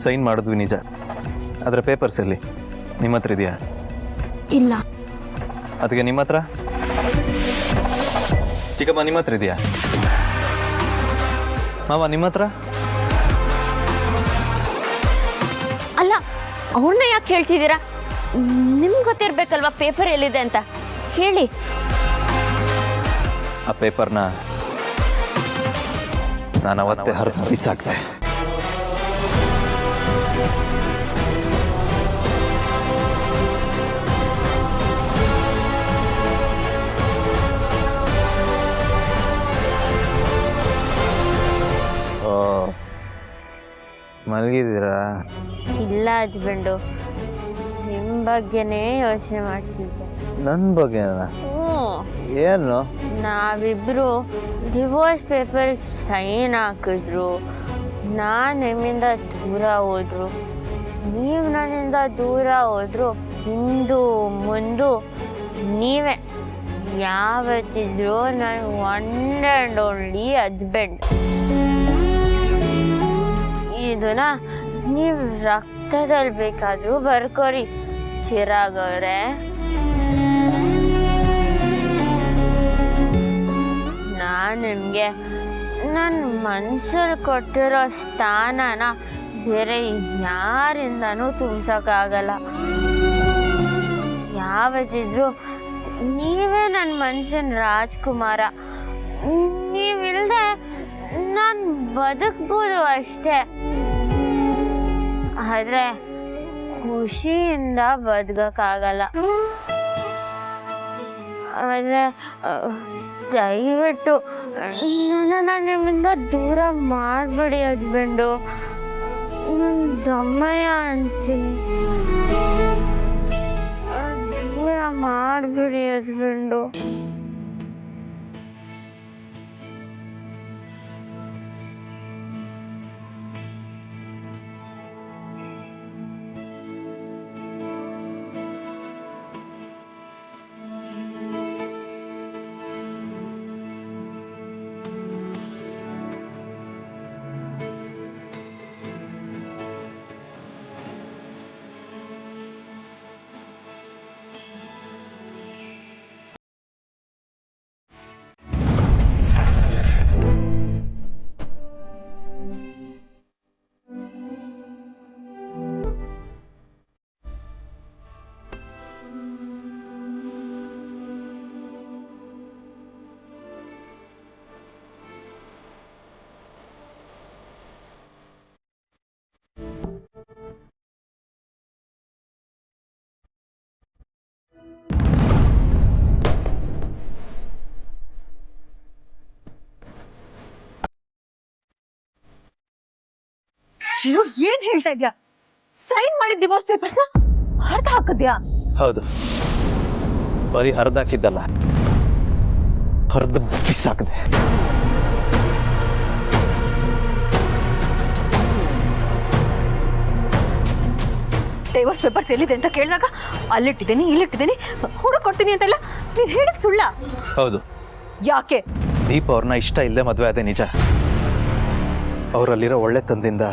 Sign ಮಾಡಿದ್ವಿ ನಿಜ, ಅದರ ಪೇಪರ್ಸ್ ಎಲ್ಲಿ? ನಿಮ್ಮ ಹತ್ರ ಇದೆಯಾ? ಇಲ್ಲ. ಅದಕ್ಕೆ ನಿಮ್ಮ ಹತ್ರ? ಚಿಕ್ಕಮ್ಮ ನಿಮ್ಮ ಹತ್ರ ಇದೆಯಾ? ಮಾವ ನಿಮ್ಮ ಹತ್ರ? ಅಲ್ಲ, ಅವ್ರನ್ನ ಯಾಕೆ ಹೇಳ್ತಿದ್ದೀರಾ? ನಿಮ್ಗೆ ಗೊತ್ತಿರ್ಬೇಕಲ್ವಾ ಪೇಪರ್ ಎಲ್ಲಿದೆ ಅಂತ. ಹೇಳಿ. ಆ ಪೇಪರ್ನ ನಾನು ಅವತ್ತೇ ಹರಿದು ಬಿಸಾಕ್ದೆ. ಮಲಗಿದ್ದೀರಾ? ಇಲ್ಲ ಹಸ್ಬೆಂಡು, ನಿಮ್ಮ ಬಗ್ಗೆನೇ ಯೋಚನೆ ಮಾಡ್ತಿದ್ದೆ. ನನ್ನ ಬಗ್ಗೆ ಏನು? ನಾವಿಬ್ರು ಡಿವೋರ್ಸ್ ಪೇಪರ್ಗೆ ಸೈನ್ ಹಾಕಿದ್ರು. ನಾನು ನಿಮ್ಮಿಂದ ದೂರ ಹೋದ್ರು, ನೀವು ನನ್ನಿಂದ ದೂರ ಹೋದ್ರು. ಹಿಂದು ಮುಂದು ನೀವೇ. ಯಾವತ್ತಿದ್ರು ನಾನು ಒನ್ ಆ್ಯಂಡ್ ಓನ್ಲಿ ಹಸ್ಬೆಂಡ್. ಇದನ್ನ ನೀವು ರಕ್ತದಲ್ಲಿ ಬೇಕಾದ್ರೂ ಬರ್ಕೋರಿ ಚಿರಾಗ್ ಅವ್ರೆ. ನಾನು ನಿಮಗೆ ನನ್ನ ಮನ್ಸಲ್ಲಿ ಕೊಟ್ಟಿರೋ ಸ್ಥಾನನ ಬೇರೆ ಯಾರಿಂದನೂ ತುಂಬಿಸೋಕ್ಕಾಗಲ್ಲ. ಯಾವತ್ತಿದ್ರು ನೀವೇ ನನ್ನ ಮನ್ಸಿನ ರಾಜ್ಕುಮಾರ. ನೀವಿಲ್ಲದೆ ನಾನು ಬದುಕ್ಬೋದು ಅಷ್ಟೇ, ಆದರೆ ಖುಷಿಯಿಂದ ಬದುಕಕ್ಕಾಗಲ್ಲ. ಆದರೆ ದಯವಿಟ್ಟು ನನ್ನ ನಿಮ್ಮಿಂದ ದೂರ ಮಾಡಬೇಡಿ ಹಸ್ಬೆಂಡು. ನನ್ನ ದಮ್ಮಯ್ಯ ಅಂತೀನಿ, ದೂರ ಮಾಡಬೇಡಿ ಹಸ್ಬೆಂಡು. ಚಿರು, ಏನ್ ಹೇಳ್ತಾ ಇದ್ಯಾ? ಸೈನ್ ಮಾಡಿದ ಡಿವೋರ್ಸ್ ಪೇಪರ್ಸ್ನ ಹರಿದು ಹಾಕಿದ್ಯಾ? ಹೌದು, ಬರೀ ಹರಿದಾಕಿದ್ದಲ್ಲ, ಹರಿದು ಬಿಸಾಕದೆ. ಡಿವೋರ್ಸ್ ಪೇಪರ್ಸ್ ಎಲ್ಲಿದೆ ಅಂತ ಕೇಳಿದಾಗ ಅಲ್ಲಿಟ್ಟಿದ್ದೀನಿ ಇಲ್ಲಿಟ್ಟಿದ್ದೀನಿ ಹುಡುಕೊಡ್ತೀನಿ ಅಂತೆಲ್ಲ ನೀನ್ ಹೇಳಿದ್ ಸುಳ್ಳ? ಹೌದು. ಯಾಕೆ? ದೀಪ ಅವ್ರನ್ನ ಇಷ್ಟ ಇಲ್ಲದೆ ಮದುವೆ ಆದೆ ನಿಜ. ಅವರಲ್ಲಿರೋ ಒಳ್ಳೆತನದಿಂದ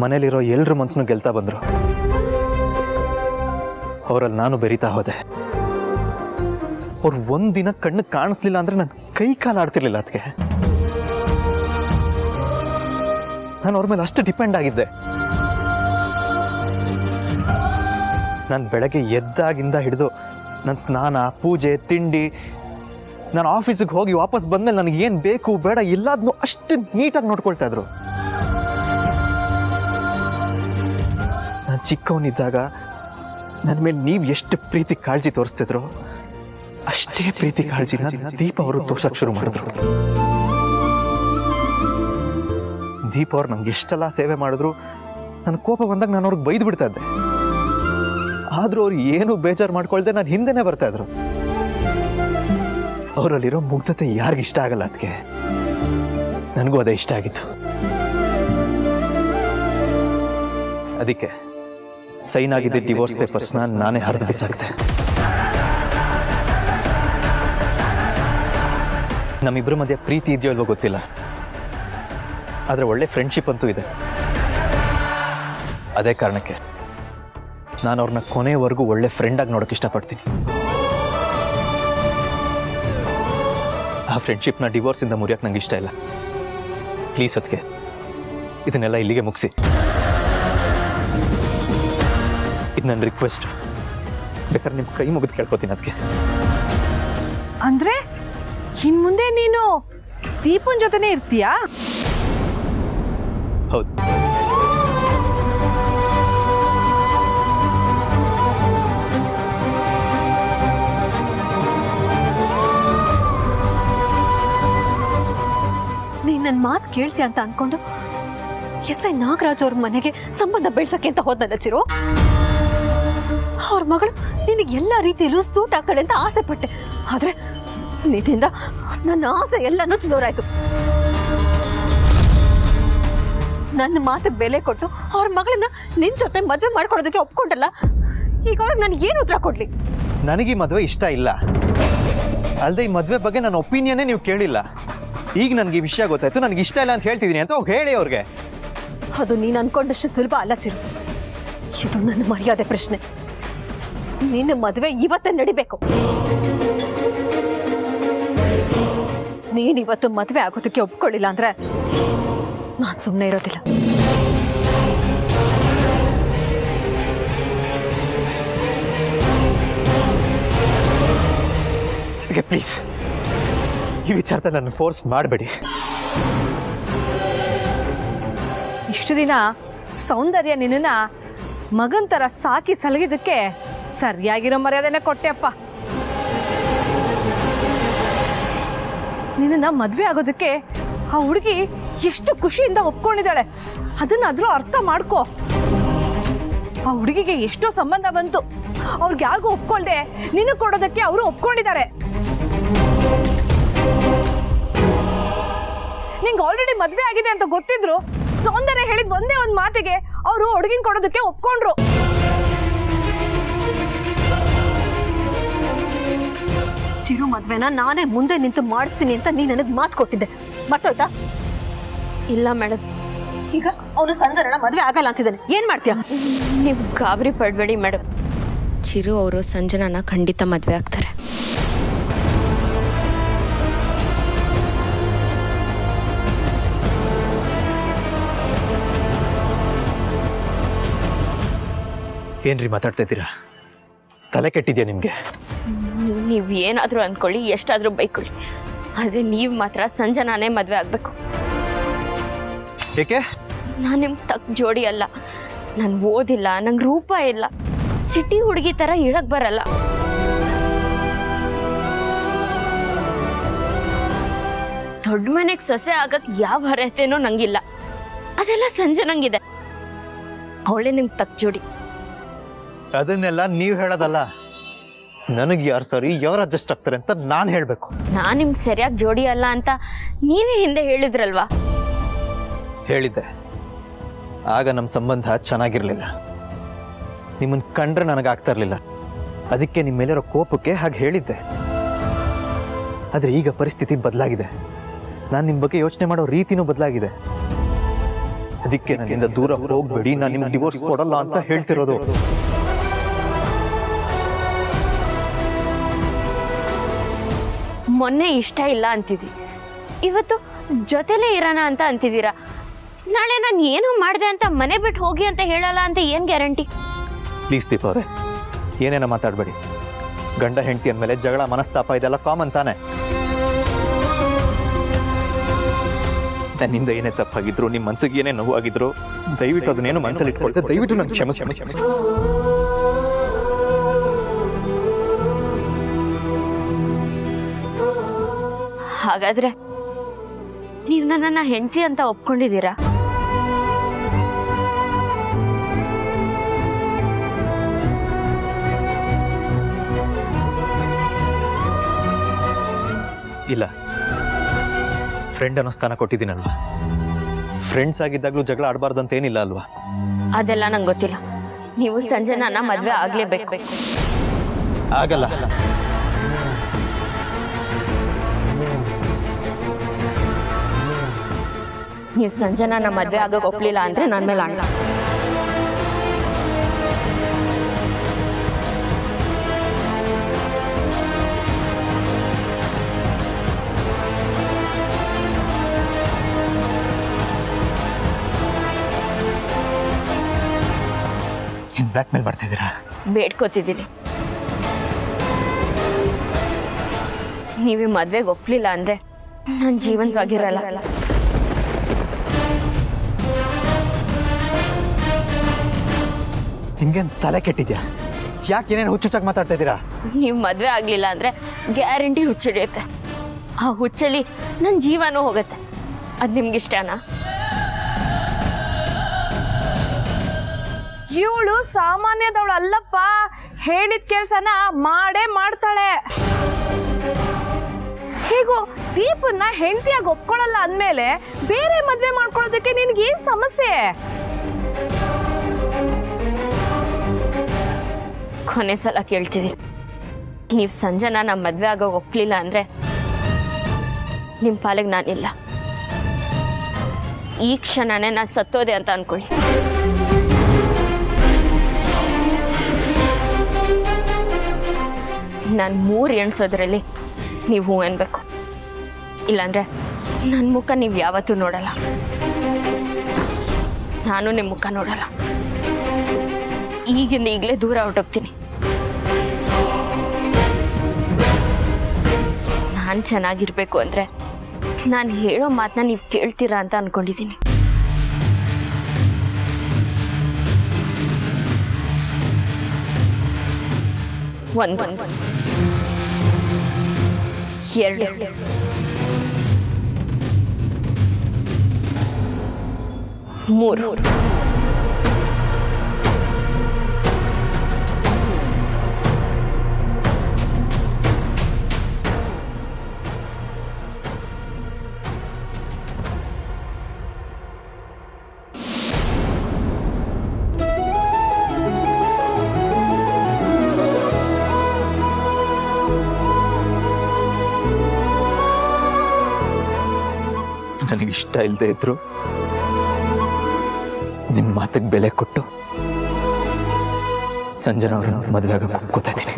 ಮನೇಲಿರೋ ಎಲ್ರ ಮನಸ್ಸನ್ನು ಗೆಲ್ತಾ ಬಂದರು. ಅವರಲ್ಲಿ ನಾನು ಬೆರೀತಾ ಹೋದೆ. ಅವ್ರು ಒಂದಿನ ಕಣ್ಣು ಕಾಣಿಸ್ಲಿಲ್ಲ ಅಂದರೆ ನಾನು ಕೈ ಕಾಲು ಆಡ್ತಿರ್ಲಿಲ್ಲ. ಅದಕ್ಕೆ ನಾನು ಅವ್ರ ಮೇಲೆ ಅಷ್ಟು ಡಿಪೆಂಡ್ ಆಗಿದ್ದೆ. ನಾನು ಬೆಳಗ್ಗೆ ಎದ್ದಾಗಿಂದ ಹಿಡಿದು ನನ್ನ ಸ್ನಾನ, ಪೂಜೆ, ತಿಂಡಿ, ನಾನು ಆಫೀಸಿಗೆ ಹೋಗಿ ವಾಪಸ್ ಬಂದಮೇಲೆ ನನಗೆ ಏನು ಬೇಕು ಬೇಡ ಎಲ್ಲದನ್ನೂ ಅಷ್ಟು ನೀಟಾಗಿ ನೋಡ್ಕೊಳ್ತಾ ಇದ್ರು. ನಾನು ಚಿಕ್ಕವನಿದ್ದಾಗ ನನ್ನ ಮೇಲೆ ನೀವು ಎಷ್ಟು ಪ್ರೀತಿ ಕಾಳಜಿ ತೋರಿಸ್ತಿದ್ರು ಅಷ್ಟೇ ಪ್ರೀತಿ ಕಾಳಜಿನ ದೀಪ ಅವರು ತೋರ್ಸಕ್ಕೆ ಶುರು ಮಾಡಿದ್ರು. ದೀಪ ಅವ್ರು ನಮ್ಗೆ ಎಷ್ಟೆಲ್ಲ ಸೇವೆ ಮಾಡಿದ್ರು, ನನ್ನ ಕೋಪ ಬಂದಾಗ ನಾನು ಅವ್ರಿಗೆ ಬೈದು ಬಿಡ್ತಾ ಇದ್ದೆ. ಆದರೂ ಅವ್ರು ಏನು ಬೇಜಾರು ಮಾಡ್ಕೊಳ್ದೆ ನಾನು ಹಿಂದೆನೇ ಬರ್ತಾ ಇದ್ರು. ಅವರಲ್ಲಿರೋ ಮುಗ್ಧತೆ ಯಾರಿಗಿಷ್ಟ ಆಗಲ್ಲ. ಅದಕ್ಕೆ ನನಗೂ ಅದೇ ಇಷ್ಟ ಆಗಿತ್ತು. ಅದಕ್ಕೆ ಸೈನ್ ಆಗಿದ್ದ ಡಿವೋರ್ಸ್ ಪೇಪರ್ಸ್ನ ನಾನೇ ಹರಿದು ಬಿಸಾಕ್ದೆ. ನಮ್ಮಿಬ್ಬರ ಮಧ್ಯೆ ಪ್ರೀತಿ ಇದೆಯೋ ಅಲ್ವೋ ಗೊತ್ತಿಲ್ಲ, ಆದರೆ ಒಳ್ಳೆ ಫ್ರೆಂಡ್ಶಿಪ್ ಅಂತೂ ಇದೆ. ಅದೇ ಕಾರಣಕ್ಕೆ ನಾನು ಅವ್ರನ್ನ ಕೊನೆವರೆಗೂ ಒಳ್ಳೆ ಫ್ರೆಂಡಾಗಿ ನೋಡೋಕೆ ಇಷ್ಟಪಡ್ತೀನಿ. ಆ ಫ್ರೆಂಡ್ಶಿಪ್ನ ಡಿವೋರ್ಸಿಂದ ಮುರಿಯೋಕೆ ನಂಗೆ ಇಷ್ಟ ಇಲ್ಲ. ಪ್ಲೀಸ್ ಅದಕ್ಕೆ ಇದನ್ನೆಲ್ಲ ಇಲ್ಲಿಗೆ ಮುಗಿಸಿ. ಇದು ನನ್ನ ರಿಕ್ವೆಸ್ಟ್. ಬೇಕಾದ್ರೆ ನಿಮ್ಮ ಕೈ ಮುಗಿದು ಕೇಳ್ಕೊತೀನಿ ಅದಕ್ಕೆ. ಅಂದ್ರೆ ಇನ್ ಮುಂದೆ ನೀನು ದೀಪನ್ ಜೊತೆನೇ ಇರ್ತೀಯಾ? ಹೌದು. ನೀನ್ ನನ್ನ ಮಾತು ಕೇಳ್ತೀಯ ಅಂತ ಅನ್ಕೊಂಡು ಎಸ್.ಐ. ನಾಗರಾಜ್ ಅವ್ರ ಮನೆಗೆ ಸಂಬಂಧ ಬೆಳ್ಸಕ್ಕೆ ಅಂತ ಹೋದ್ನಲ್ಲ ಚಿರು. ಅವ್ರ ಮಗಳು ನಿನಗೆ ಎಲ್ಲ ರೀತಿಯಲ್ಲೂ ಸೂಟ್ ಆಗ್ತಾಳೆ ಅಂತ ಆಸೆ ಪಟ್ಟೆ. ಆದ್ರೆ ನಿನ್ನಿಂದ ನನ್ನ ಆಸೆ ಎಲ್ಲ ನುಚ್ಚಿದೋರಾಯ್ತು. ನನ್ನ ಮಾತಿಗೆ ಬೆಲೆ ಕೊಟ್ಟು ಅವ್ರ ಮಗಳನ್ನ ನಿನ್ ಜೊತೆ ಮದುವೆ ಮಾಡ್ಕೊಡೋದಕ್ಕೆ ಒಪ್ಕೊಂಡಲ್ಲ. ಈಗ ಅವ್ರಿಗೆ ನಾನು ಏನು ಉತ್ತರ ಕೊಡ್ಲಿ? ನನಗೆ ಈ ಮದುವೆ ಇಷ್ಟ ಇಲ್ಲ. ಅಲ್ಲದೆ ಈ ಮದುವೆ ಬಗ್ಗೆ ನನ್ನ ಒಪಿನಿಯನ್ನೇ ನೀವು ಕೇಳಿಲ್ಲ. ಈಗ ನನಗೆ ಈ ವಿಷಯ ಗೊತ್ತಾಯ್ತು, ನನಗೆ ಇಷ್ಟ ಇಲ್ಲ ಅಂತ ಹೇಳ್ತಿದ್ದೀನಿ ಅಂತ ಹೇಳಿ ಅವ್ರಿಗೆ. ಅದು ನೀನು ಅನ್ಕೊಂಡಷ್ಟು ಸುಲಭ ಅಲ್ಲ ಚಿರು. ಇದು ನನ್ನ ಮರ್ಯಾದೆ ಪ್ರಶ್ನೆ. ನಿನ್ನ ಮದುವೆ ಇವತ್ತೇ ನಡಿಬೇಕು. ನೀನಿವತ್ತು ಮದುವೆ ಆಗೋದಕ್ಕೆ ಒಪ್ಕೊಳ್ಳಿಲ್ಲ ಅಂದ್ರೆ ನಾನು ಸುಮ್ಮನೆ ಇರೋದಿಲ್ಲ. ಪ್ಲೀಸ್ ಈ ವಿಚಾರದಲ್ಲಿ ನನ್ನ ಫೋರ್ಸ್ ಮಾಡಬೇಡಿ. ಇಷ್ಟು ದಿನ ಸೌಂದರ್ಯ ನಿನ್ನ ಮಗನ್ ತರ ಸಾಕಿ ಸಲಗಿದ್ದಕ್ಕೆ ಸರಿಯಾಗಿರೋ ಮರ್ಯಾದೆನೆ ಕೊಟ್ಟೆಪ್ಪ. ನಿನ್ನ ಮದ್ವೆ ಆಗೋದಕ್ಕೆ ಆ ಹುಡುಗಿ ಎಷ್ಟು ಖುಷಿಯಿಂದ ಒಪ್ಕೊಂಡಿದ್ದಾಳೆ, ಅದನ್ನಾದ್ರೂ ಅರ್ಥ ಮಾಡ್ಕೋ. ಆ ಹುಡುಗಿಗೆ ಎಷ್ಟೋ ಸಂಬಂಧ ಬಂತು, ಅವ್ರಿಗೆ ಯಾರಿಗೂ ಒಪ್ಕೊಳ್ದೆ ನಿನ್ನ ಕೊಡೋದಕ್ಕೆ ಅವರು ಒಪ್ಕೊಂಡಿದ್ದಾರೆ. ನಿಂಗೆ ಆಲ್ರೆಡಿ ಮದ್ವೆ ಆಗಿದೆ ಅಂತ ಗೊತ್ತಿದ್ರು ಸೌಂದರ್ಯ ಹೇಳಿದ ಒಂದೇ ಒಂದು ಮಾತಿಗೆ ಅವರು ಹುಡುಗಿನ ಕೊಡೋದಕ್ಕೆ ಒಪ್ಕೊಂಡ್ರು. ಚಿರು ಮದ್ವೆನ ನಾನೇ ಮುಂದೆ ನಿಂತು ಮಾಡಿಸ್ತೀನಿ ಅಂತ ನೀ ನನಗೆ ಮಾತು ಕೊಟ್ಟಿದ್ದೆ, ಮತ್ತೋಯ್ತಾ? ಇಲ್ಲ ಮೇಡಮ್. ಈಗ ಅವನು ಸಂಜನನ ಮದ್ವೆ ಆಗಲ್ಲ ಅಂತಿದ್ದಾನೆ, ಏನ್ ಮಾಡ್ತೀಯ? ನೀವು ಗಾಬರಿ ಪಡಬೇಡಿ ಮೇಡಮ್. ಚಿರು ಅವರು ಸಂಜನನ ಖಂಡಿತ ಮದುವೆ ಆಗ್ತಾರೆ. ಏನ್ರಿ ಮಾತಾಡ್ತಾ ಇದ್ದೀರಾ? ತಲೆ ಕೆಟ್ಟಿದ್ಯಾ ನಿಮಗೆ? ನೀವು ಏನಾದರೂ ಅಂದ್ಕೊಳ್ಳಿ, ಎಷ್ಟಾದರೂ ಬೈಕೊಳ್ಳಿ, ಆದರೆ ನೀವು ಮಾತ್ರ ಸಂಜನಾನೇ ಮದುವೆ ಆಗಬೇಕು. ಏಕೆ? ನಾನು ನಿಮ್ಗೆ ತಕ್ಕ ಜೋಡಿ ಅಲ್ಲ. ನಾನು ಓದಿಲ್ಲ, ನಂಗೆ ರೂಪ ಇಲ್ಲ, ಸಿಟಿ ಹುಡುಗಿ ಥರ ಇಳಕ್ ಬರಲ್ಲ. ದೊಡ್ಡ ಮನೆಗೆ ಸೊಸೆ ಆಗಕ್ಕೆ ಯಾವ ಅರ್ಹತೆನೂ ನಂಗಿಲ್ಲ. ಅದೆಲ್ಲ ಸಂಜನಂಗಿದೆ. ಅವಳೇ ನಿಮ್ಗೆ ತಕ್ಕ ಜೋಡಿ. ಅದನ್ನೆಲ್ಲ ನೀವು ಹೇಳೋದಲ್ಲ, ನನಗೆ ಯಾರು ಸರಿ ಯಾರು ಅಡ್ಜಸ್ಟ್ ಆಗ್ತಾರೆ ಅಂತ ನಾನು ಹೇಳಬೇಕು. ನಾನು ನಿಮ್ಗೆ ಸರಿಯಾಗಿ ಜೋಡಿ ಅಲ್ಲ ಅಂತ ನೀವೇ ಹಿಂದೆ ಹೇಳಿದ್ರಲ್ವಾ? ಹೇಳಿದ್ದೆ. ಆಗ ನಮ್ಮ ಸಂಬಂಧ ಚೆನ್ನಾಗಿರಲಿಲ್ಲ. ನಿಮ್ಮನ್ನು ಕಂಡ್ರೆ ನನಗಾಗ್ತಾ ಇರಲಿಲ್ಲ. ಅದಕ್ಕೆ ನಿಮ್ಮ ಮೇಲಿರೋ ಕೋಪಕ್ಕೆ ಹಾಗೆ ಹೇಳಿದ್ದೆ. ಆದರೆ ಈಗ ಪರಿಸ್ಥಿತಿ ಬದಲಾಗಿದೆ. ನಾನು ನಿಮ್ಮ ಬಗ್ಗೆ ಯೋಚನೆ ಮಾಡೋ ರೀತಿನೂ ಬದಲಾಗಿದೆ. ಅದಕ್ಕೆ ನನ್ನಿಂದ ದೂರ ಹೋಗ್ಬೇಡಿ, ನಾನು ನಿಮ್ಗೆ ಡಿವೋರ್ಸ್ ಕೊಡಲ್ಲ ಅಂತ ಹೇಳ್ತಿರೋದು. ಮೊನ್ನೆ ಇಷ್ಟ ಇಲ್ಲ ಅಂತಿದ್ವಿ, ಇವತ್ತು ಜೊತೆಲೇ ಇರೋಣ ಅಂತ ಅಂತಿದ್ದೀರಾ. ನಾಳೆ ನಾನು ಏನೋ ಮಾಡಿದೆ ಅಂತ ಮನೆ ಬಿಟ್ಟು ಹೋಗಿ ಅಂತ ಹೇಳಲ್ಲ ಅಂತ ಏನು ಗ್ಯಾರಂಟಿ? ಪ್ಲೀಸ್ ದೀಪ ಅವರೇ, ಏನೇನೋ ಮಾತಾಡಬೇಡಿ. ಗಂಡ ಹೆಂಡತಿ ಅಂದಮೇಲೆ ಜಗಳ ಮನಸ್ತಾಪ ಇದೆಲ್ಲ ಕಾಮನ್ ತಾನೆ. ನನ್ನಿಂದ ಏನೇ ತಪ್ಪಾಗಿದ್ರು, ನಿಮ್ಮ ಮನಸ್ಸಿಗೆ ಏನೇ ನೋವಾಗಿದ್ರು, ದಯವಿಟ್ಟು ಅದನ್ನೇನು ಮನಸ್ಸಲ್ಲಿ ಇಟ್ಕೊಳ್ತೆ, ದಯವಿಟ್ಟು ನಾನು ಕ್ಷಮಿಸಿ. ಹಾಗಾದ್ರೆ ನೀವು ನನ್ನನ್ನು ಹೆಂಡತಿ ಅಂತ ಒಪ್ಕೊಂಡಿದ್ದೀರಾ? ಇಲ್ಲ, ಫ್ರೆಂಡ್ ಅನ್ನೋ ಸ್ಥಾನ ಕೊಟ್ಟಿದ್ದೀನಲ್ವಾ. ಫ್ರೆಂಡ್ಸ್ ಆಗಿದ್ದಾಗಲೂ ಜಗಳ ಆಡಬಾರ್ದಂತ ಏನಿಲ್ಲ ಅಲ್ವಾ? ಅದೆಲ್ಲ ನಂಗೆ ಗೊತ್ತಿಲ್ಲ. ನೀವು ಸಂಜನಾನ ಮದುವೆ ಆಗಲೇಬೇಕು. ಆಗಲ್ಲ. ನೀವು ಸಂಜನಾನ ಮದುವೆ ಆಗೋಕೆ ಒಪ್ಲಿಲ್ಲ ಅಂದ್ರೆ ನನ್ನ ಮೇಲೆ ಅಣ್ಣ. ಬ್ಲ್ಯಾಕ್ ಮೇಲ್ ಮಾಡ್ತಾ ಇದ್ದೀರಾ? ಬೇಡ್ಕೋತಿದ್ದೀನಿ. ನೀವೇ ಮದ್ವೆಗೆ ಒಪ್ಲಿಲ್ಲ ಅಂದ್ರೆ ನಾನು ಜೀವಂತವಾಗಿರಲ್ಲ. ಹಿಂಗೇನು ತಲೆ ಕೆಟ್ಟಿದ್ಯಾ? ಯಾಕೆ ಏನೇನು ಹುಚ್ಚುಚ್ಚಾಗಿ ಮಾತಾಡ್ತಾ ಇದ್ದೀರಾ? ನೀವು ಮದ್ವೆ ಆಗ್ಲಿಲ್ಲ ಅಂದ್ರೆ ಗ್ಯಾರಂಟಿ ಹುಚ್ಚಿಡಿಯುತ್ತೆ. ಆ ಹುಚ್ಚಲ್ಲಿ ನನ್ನ ಜೀವನೂ ಹೋಗುತ್ತೆ. ಅದು ನಿಮ್ಗಿಷ್ಟನಾ? ಇವಳು ಸಾಮಾನ್ಯದವಳು ಅಲ್ಲಪ್ಪ. ಹೇಳಿದ ಕೆಲಸನ ಮಾಡೇ ಮಾಡ್ತಾಳೆ. ಹೇಗೂ ದೀಪನ್ನ ಹೆಂಡತಿಯಾಗಿ ಒಪ್ಕೊಳ್ಳಲ್ಲ ಅಂದಮೇಲೆ ಬೇರೆ ಮದ್ವೆ ಮಾಡ್ಕೊಳ್ಳೋದಕ್ಕೆ ನಿನ್ಗೇನ್ ಸಮಸ್ಯೆ? ಕೊನೆ ಸಲ ಕೇಳ್ತಿದ್ದೀರಿ. ನೀವು ಸಂಜೆನ ನಮ್ಮ ಮದ್ವೆ ಆಗೋಗಿ ಒಪ್ಲಿಲ್ಲ ಅಂದ್ರೆ ನಿಮ್ಮ ಪಾಲಿಗೆ ನಾನಿಲ್ಲ. ಈ ಕ್ಷಣನೇ ನಾನು ಸತ್ತೋದೆ ಅಂತ ಅನ್ಕೊಳ್ಳಿ. ನಾನು 3 ಎಣ್ಸೋದ್ರಲ್ಲಿ ನೀವು ಹೂ ಅನ್ಬೇಕು. ಇಲ್ಲಾಂದ್ರೆ ನನ್ನ ಮುಖ ನೀವು ಯಾವತ್ತೂ ನೋಡಲ್ಲ, ನಾನು ನಿಮ್ಮ ಮುಖ ನೋಡಲ್ಲ. ಈಗಿಂದ ಈಗಲೇ ದೂರ ಹೊರಟೋಗ್ತೀನಿ. ನಾನು ಚೆನ್ನಾಗಿರ್ಬೇಕು ಅಂದ್ರೆ ನಾನು ಹೇಳೋ ಮಾತನ್ನ ನೀವು ಕೇಳ್ತೀರಾ ಅಂತ ಅನ್ಕೊಂಡಿದ್ದೀನಿ. ಒಂದು 2 3 ನನಗಿಷ್ಟ ಇಲ್ಲದೆ ಇದ್ರು ನಿಮ್ಮ ಮಾತಿಗೆ ಬೆಲೆ ಕೊಟ್ಟು ಸಂಜನಾ ಅವ್ರನ್ನ ಮದುವೆ ಆಗೋಕೆ ಒಪ್ಕೋತಾ ಇದ್ದೀನಿ.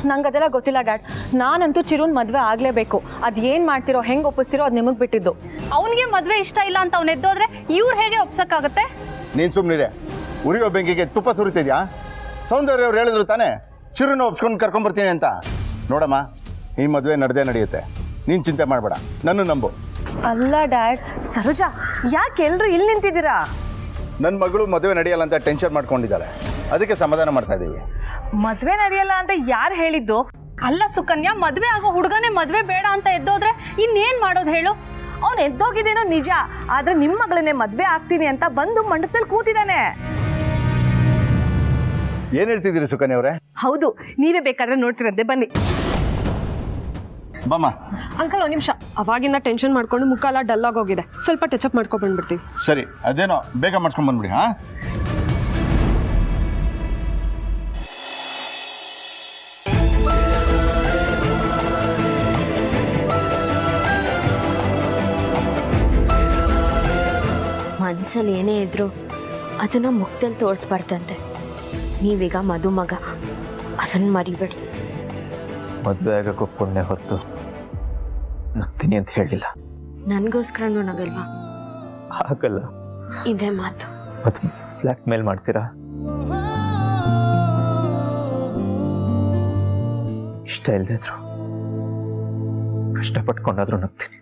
ನಂಗೆ ಅದೆಲ್ಲ ಗೊತ್ತಿಲ್ಲ ಡ್ಯಾಡ್. ನಾನಂತೂ ಚಿರುನ್ ಮದುವೆ ಆಗಲೇಬೇಕು. ಅದು ಏನು ಮಾಡ್ತಿರೋ ಹೆಂಗೆ ಒಪ್ಪಿಸ್ತಿರೋ ಅದು ನಿಮಗೆ ಬಿಟ್ಟಿದ್ದು. ಅವನಿಗೆ ಮದುವೆ ಇಷ್ಟ ಇಲ್ಲ ಅಂತ ಅವ್ನು ಎದ್ದೋದ್ರೆ ಇವ್ರು ಹೇಗೆ ಒಪ್ಸಕ್ಕಾಗತ್ತೆ? ನೀನು ಸುಮ್ಮನಿರೆ. ಉರಿಯೋ ಬೆಂಕಿಗೆ ತುಪ್ಪ ಸುರಿತಿದ್ಯಾ? ಸೌಂದರ್ಯ ಅವ್ರು ಹೇಳಿದ್ರು ತಾನೇ ಚಿರುನ ಒಪ್ಸ್ಕೊಂಡು ಕರ್ಕೊಂಬರ್ತೀನಿ ಅಂತ. ನೋಡಮ್ಮ, ಈ ಮದುವೆ ನಡೆಯುತ್ತೆ. ನೀನು ಚಿಂತೆ ಮಾಡಬೇಡ, ನನ್ನ ನಂಬು. ಅಲ್ಲ ಡ್ಯಾಡ್. ಸರೋಜಾ, ಯಾಕೆ ಎಲ್ರು ಇಲ್ಲಿ ನಿಂತಿದ್ದೀರಾ? ನನ್ನ ಮಗಳು ಮದುವೆ ನಡೆಯಲ್ಲ ಅಂತ ಟೆನ್ಷನ್ ಮಾಡ್ಕೊಂಡಿದ್ದಾಳೆ. ಅದಕ್ಕೆ ಸಮಾಧಾನ ಮಾಡ್ತಾ ಇದ್ದೀವಿ. ಮದ್ವೆ ನಡೆಯಲ್ಲ ಅಂತ ಯಾರು ಹೇಳಿದ್ದು? ಅಲ್ಲ ಸುಕನ್ಯಾ, ಮದ್ವೆ ಆಗೋ ಹುಡುಗನೇ ಮದ್ವೆ ಬೇಡ ಅಂತ ಎದ್ದೋದ್ರೆ ಇನ್ನೇನ್ ಮಾಡೋದು ಹೇಳು? ಅವ್ನು ಎದ್ದೋಗಿದ್ದೇನೋ ನಿಜ, ಆದ್ರೆ ನಿಮ್ಮ ಮಗಳನ್ನೇ ಮದ್ವೆ ಆಗ್ತೀನಿ ಅಂತ ಬಂದು ಮಂಡಪದಲ್ಲಿ ಕೂತಿದ್ದಾನೆ. ಏನು ಹೇಳ್ತಿದ್ದೀರಿ ಸುಕನ್ಯಾ ಅವರೇ? ಹೌದು, ನೀವೇ ಬೇಕಾದ್ರೆ ನೋಡ್ತಿರಂತೆ, ಬನ್ನಿ. ಬಮ್ಮ. ಅಂಕಲ್ ಒಂದು ನಿಮಿಷ. ಅವಾಗಿಂದ ಟೆನ್ಷನ್ ಮಾಡ್ಕೊಂಡು ಮುಖ ಎಲ್ಲ ಡಲ್ ಆಗೋಗಿದೆ. ಸ್ವಲ್ಪ ಟಚ್ ಅಪ್ ಮಾಡ್ಕೊಂಡು ಬಂದ್ಬಿಡ್ತೀವಿ. ಸರಿ, ಅದೇನೋ ಬೇಗ ಮಾಡ್ಸ್ಕೊಂಡು ಬಂದ್ಬಿಡಿ. ಹಾಂ, ಮನ್ಸಲ್ಲಿ ಏನೇ ಇದ್ರು ಅದನ್ನ ಮುಖದಲ್ಲಿ ತೋರಿಸ್ಬಾರ್ದಂತೆ. ನೀವೀಗ ಮದುಮಗ, ಅದನ್ನು ಮರಿಬೇಡಿ. ಮದುವೆ ಆಗಕ್ಕೆ ಒಪ್ಕೊಂಡೆ ಹೊರತು ನಗ್ತೀನಿ ಅಂತ ಹೇಳಿಲ್ಲ. ನನಗೋಸ್ಕರನೂ ನಗಲ್ವಾ? ಆಗಲ್ಲ. ಇದೇ ಮಾತು. ಮತ್ತೆ ಬ್ಲ್ಯಾಕ್ ಮೇಲ್ ಮಾಡ್ತೀರಾ? ಇಷ್ಟ ಇಲ್ಲದೆ ಇದ್ರು ಕಷ್ಟಪಟ್ಕೊಂಡಾದ್ರೂ ನಗ್ತೀನಿ.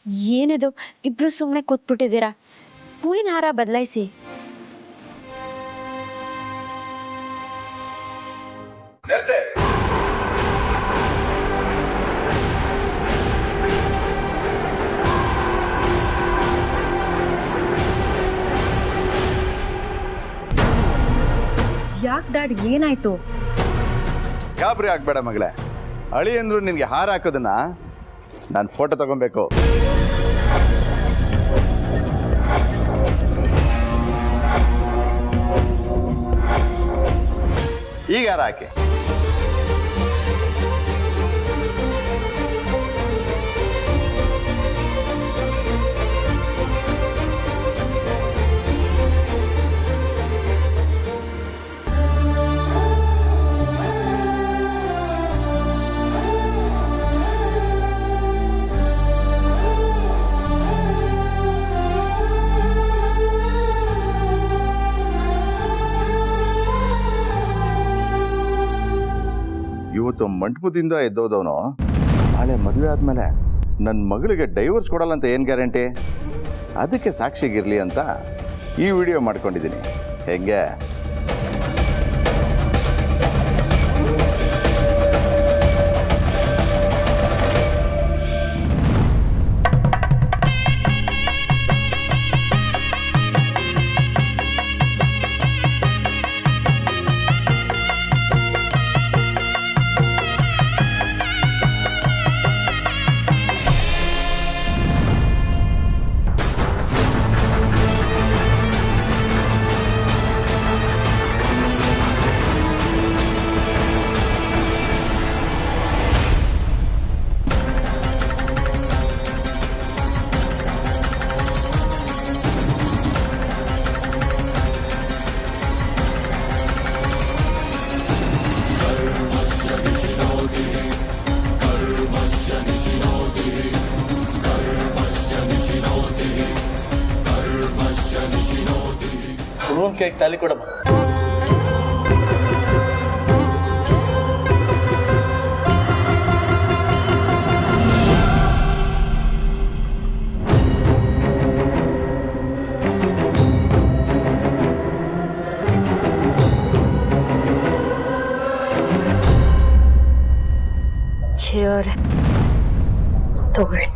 ಏನದು ಇಬ್ರು ಸುಮ್ಮನೆ ಕೂತ್ಬಿಟ್ಟಿದ್ದೀರಾ? ಹೂವಿನ ಹಾರ ಬದಲಾಯಿಸಿ. ಯಾಕೆ ಡ್ಯಾಡ್, ಏನಾಯ್ತು? ಗಾಬರಿ ಆಗ್ಬೇಡ ಮಗಳೇ. ಅಳಿ ಅಂದ್ರು ನಿನಗೆ ಹಾರ ಹಾಕೋದನ್ನ ನಾನು ಫೋಟೋ ತಗೊಬೇಕು. ಈಗ ಹಾರ ಹಾಕಿ. ಇವತ್ತು ಮಂಟಪದಿಂದ ಎದ್ದೋದವನು ನಾಳೆ ಮದುವೆ ಆದಮೇಲೆ ನನ್ನ ಮಗಳಿಗೆ ಡೈವರ್ಸ್ ಕೊಡಲ್ಲ ಅಂತ ಏನು ಗ್ಯಾರಂಟಿ? ಅದಕ್ಕೆ ಸಾಕ್ಷಿಗಿರಲಿ ಅಂತ ಈ ವಿಡಿಯೋ ಮಾಡ್ಕೊಂಡಿದ್ದೀನಿ. ಹೆಂಗೆ? ಕೇಕ್ ತಾಲಿ ಕೊಡಮ್ಮ. ಚಿರೋರೆ ತಗೊಳ್ಳಿ.